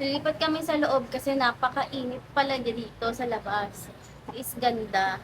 Lilipat kami sa loob kasi napakainit pala dito sa labas. Is ganda.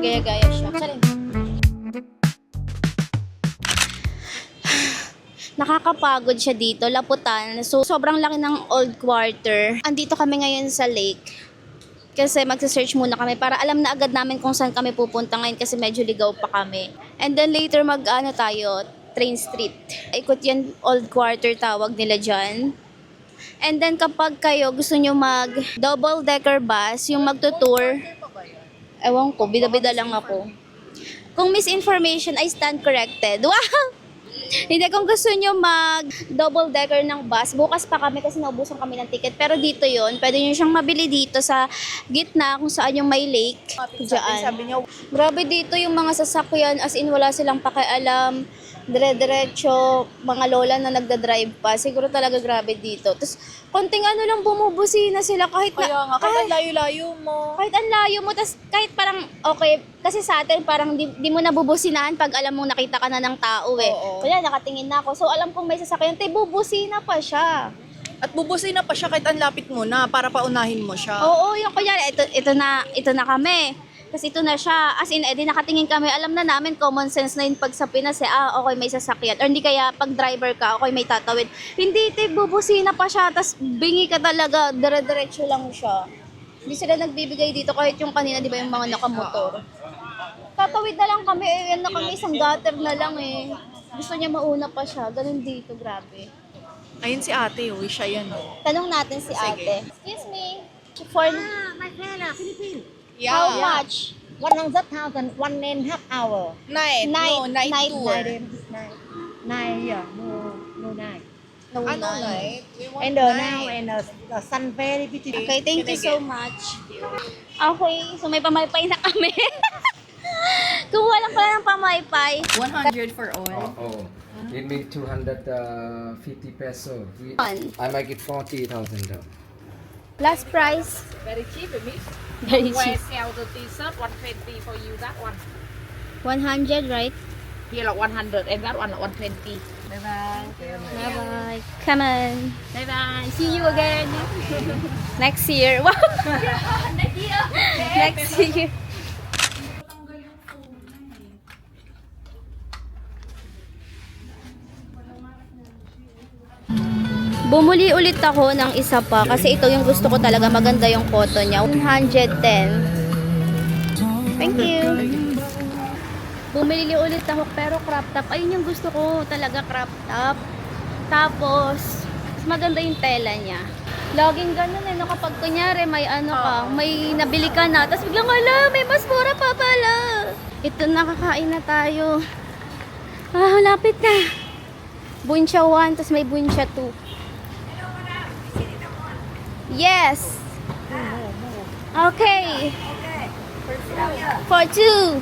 Gaya-gaya siya. Nakakapagod siya dito, laputan. So, sobrang laki ng old quarter. Andito kami ngayon sa lake. Kasi magsa-search muna kami para alam na agad namin kung saan kami pupunta ngayon kasi medyo ligaw pa kami. And then later tayo, Train Street. Ikot yan, old quarter tawag nila dyan. And then kapag kayo gusto nyo mag double decker bus, yung magtutour, ewan ko, bida-bida lang ako. Kung misinformation, I stand corrected. Wow! Hindi, kung gusto nyo mag double decker ng bus, bukas pa kami kasi naubusan kami ng ticket. Pero dito yon, pwede nyo siyang mabili dito sa gitna kung saan yung may lake. Diyan. Grabe dito yung mga sasakyan, as in wala silang pakialam. Dire-diretso, mga lola na nagda-drive pa. Siguro talaga grabe dito. Tapos, konting ano lang bumubusina sila kahit na... kahit ang layo-layo mo. Kahit ang layo mo, tapos kahit parang, okay, kasi sa atin parang di mo nabubusinahan pag alam mong nakita ka na ng tao eh. Oo. Kaya nakatingin na ako. So, alam kong may sasakyan, bubusina pa siya. At bubusina pa siya kahit ang lapit mo na para paunahin mo siya. Oo, yung kunyari, ito na kami. Kasi ito na siya. As in, edi nakatingin kami. Alam na namin, common sense na yun pag sa Pinas eh, okay, may sasakyan. Or hindi kaya pag driver ka, okay, may tatawid. Hindi, bubusina pa siya. Tapos bingi ka talaga, dire-diretso lang siya. Hindi sila nagbibigay dito kahit yung kanina, di ba, yung mga nakamotor. Tatawid na lang kami, yan na kami, isang gutter na lang eh. Gusto niya mauna pa siya. Ganun dito, grabe. Ayun si ate, siya yan. Tanong natin si ate. Excuse me. For My friend, Philippines. how much? 100,000, 1.5 hour. Night. Night- Night night tour. Nine, yeah, no night. No, Ano nine. night? We want And now, night. and the sun very beautiful. Okay, thank you so much. Okay, so may pamaypay na kami. Kung walang pala ng pamaypay. 100 for all. Oh, it means 250 peso. One. I make it 40,000 dollars. Last price. Very cheap, miss. Very Where cheap. sell the t-shirt 120 for you, that one. 100, right? Here like 100 and that one like 120. Bye bye. Bye-bye. Come on. Bye bye. See you again. Next year. Wow. Next year. Bumuli ulit ako ng isa pa kasi ito yung gusto ko talaga, maganda yung photo niya. 110. Thank you. Bumili ulit ako pero crop top. Ayun yung gusto ko talaga, crop top. Tapos maganda yung tela niya. Laging ganun no, kapag kunyari may ano ka, may nabili ka na, tapos biglang wala, may mas mura pa pala. Ito, nakakain na tayo. Lapit na. Buncha 1, tapos may buncha 2. Yes. Okay. For 2.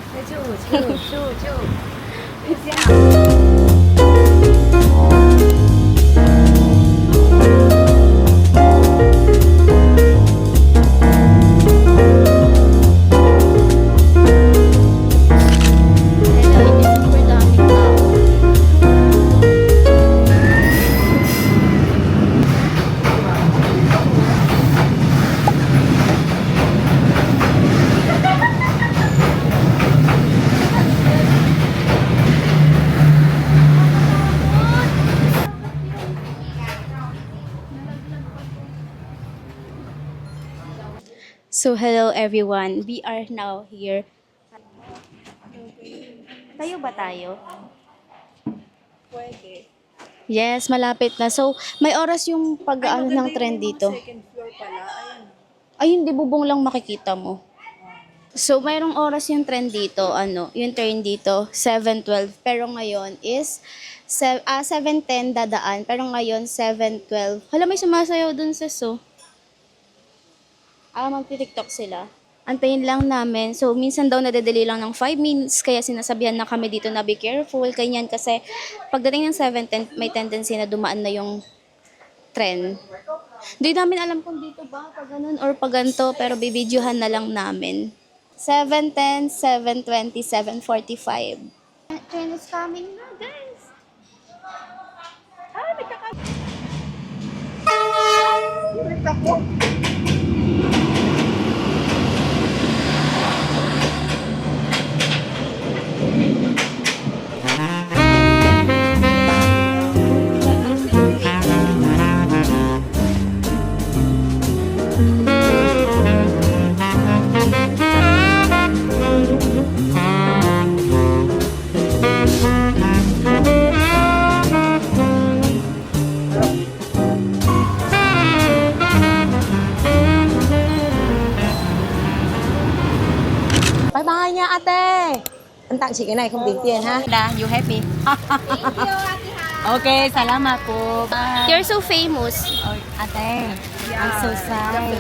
So hello everyone, we are now here. Tayo ba tayo? Pwede. Yes, malapit na. So may oras yung pag-ano ng trend dito. Second floor pala. Ayun. Ay, hindi bubong lang makikita mo. So mayroong oras yung trend dito, yung turn dito, 7:12. Pero ngayon is 7:10 dadaan. Pero ngayon 7:12. Hala, may sumasayaw dun sa magti-TikTok sila. Antayin lang namin. So, minsan daw nadadali lang ng 5 minutes. Kaya sinasabihan na kami dito na be careful. Ganyan kasi pagdating ng 7:10, may tendency na dumaan na yung trend. Hindi namin alam kung dito ba, pag ganun or pag ganito. Pero bibidyohan na lang namin. 7:10, 7:20, 7:45. Trend is coming na, guys. Ah, may Bye bye nha ate. Anh tặng chị cái này không tính tiền ha. Dah, you happy? Okay, salamat po. Bye. You're so famous. Oh, ate, I'm so sorry.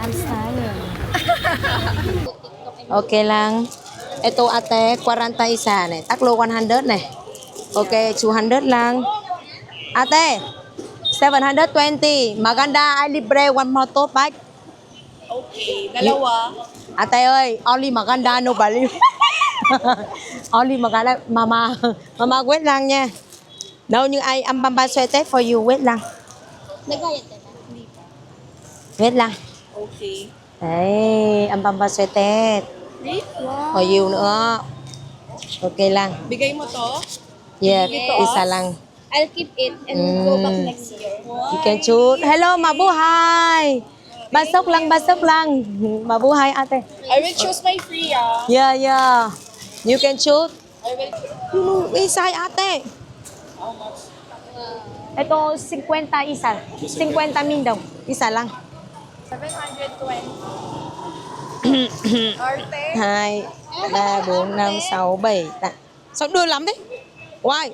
I'm sorry. Okay lang. Ito ate, 41 này. Taklo 100 này. Okay, 200 lang. Ate, 720. Maganda, I libre one motor bike. Okay. Dalawa. Ate ơi, only maganda no value. Only maganda, mama wait lang nha. Đâu như ai ăn bamba sweater for you wait lang. Nagayat ka na? Wait lang. Okay. Đấy, ăn bamba sweater for you nữa. Okay lang. Bigay mo to? Yeah, isa lang. I'll keep it and go back next year. You can shoot. Hello, mabuhay. Basok lang, basok lang. Mabuhay ate. I will choose my free Yeah, yeah. You can shoot. I will. Isay ate. Ito, 50 isa. 50 min daw. Isa lang. 720. Arte. 2, 3, 4, 5, 6, 7. Sao đưa lắm thế? Why?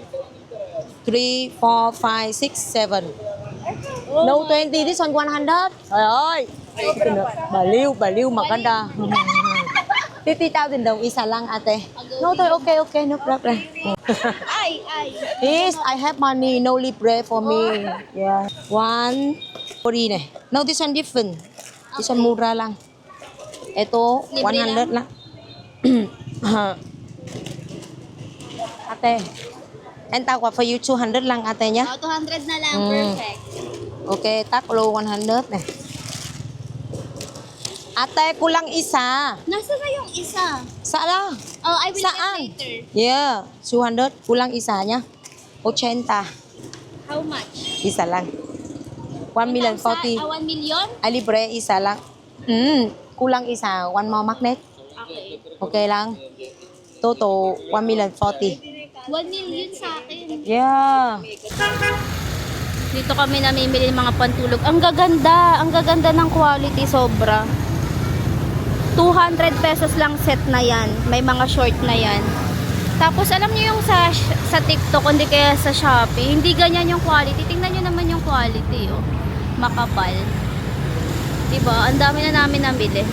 3, 4, 5, 6, 7. No 20, this one 100. Trời ơi. Bà Liêu maganda. 50,000 đồng isa lang ate. No thôi, okay, no problem. Ay. Yes, I have money, no libre for me. Yeah. 140 này. No, this one different. This one mura lang. Ito, Libre 100 lang. Ate. And tawag for you 200 lang ate niya. 200 na lang, Mm. perfect. Okay, taklo 100 này. Ate, kulang isa. Nasa na yung isa? Saan? Oh, I will Saan? get later. Yeah, 200. Kulang isa niya. 80. How much? Isa lang. 1,040,000. 1 million? Ay, libre, isa lang. Kulang isa. One more magnet. Okay. Okay lang. Total, 1,040,000. 1 million sa akin. Yeah. Dito kami namimili ng mga pantulog. Ang gaganda ng quality, sobra. 200 pesos lang set na yan. May mga short na yan. Tapos alam niyo yung sa TikTok, hindi kaya sa Shopee, hindi ganyan yung quality. Tingnan niyo naman yung quality, oh. Makapal. Diba? Ang dami na namin nabili.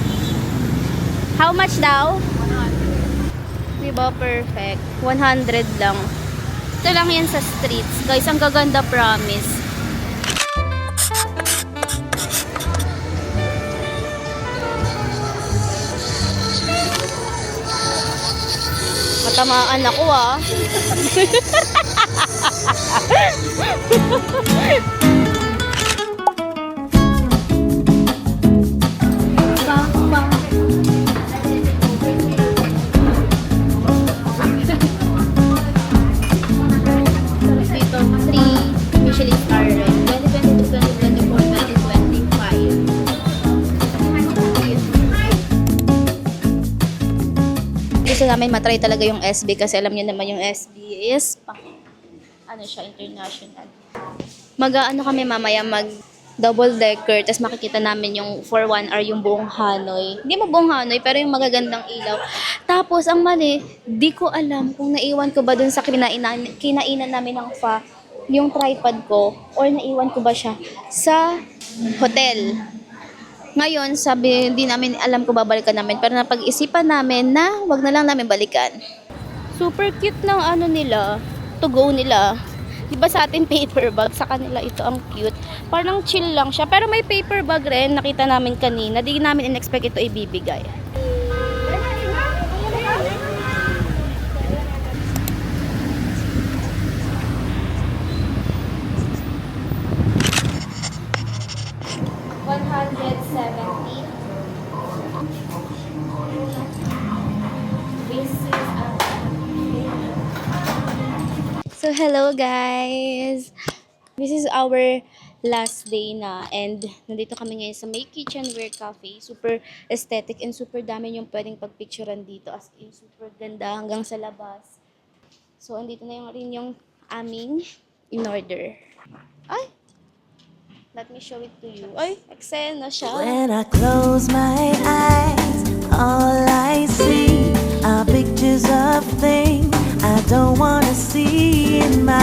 How much daw? 100. Diba? Perfect. 100 lang. Ito lang yan sa streets. Guys, ang gaganda, promise. Matamaan ako ah. Dito, 3 Michelin star red. 2022, 2024, 2025. namin matry talaga yung SB kasi alam niyo naman yung SB is ano siya, international. Mag-ano kami mamaya, mag double decker, tapos makikita namin yung for 1 hour yung buong Hanoi. Hindi mo buong Hanoi, pero yung magagandang ilaw. Tapos, ang mali, di ko alam kung naiwan ko ba dun sa kinainan namin ng pho, yung tripod ko, or naiwan ko ba siya sa hotel. Ngayon, sabi, hindi namin alam kung babalikan namin, pero napag-isipan namin na wag na lang namin balikan. Super cute ng ano nila, to go nila. Di ba sa atin paper bag, sa kanila ito ang cute. Parang chill lang siya. Pero may paper bag rin, nakita namin kanina. Di namin in-expect ito ibibigay. So, hello guys! This is our last day na and nandito kami ngayon sa May Kitchenware Cafe. Super aesthetic and super dami yung pwedeng pagpicturean dito as in super ganda hanggang sa labas. So, andito na rin yung aming in order. Ay! Let me show it to you. Ay! Eksena siya! When I close my eyes, all I see are pictures of things I don't wanna see in my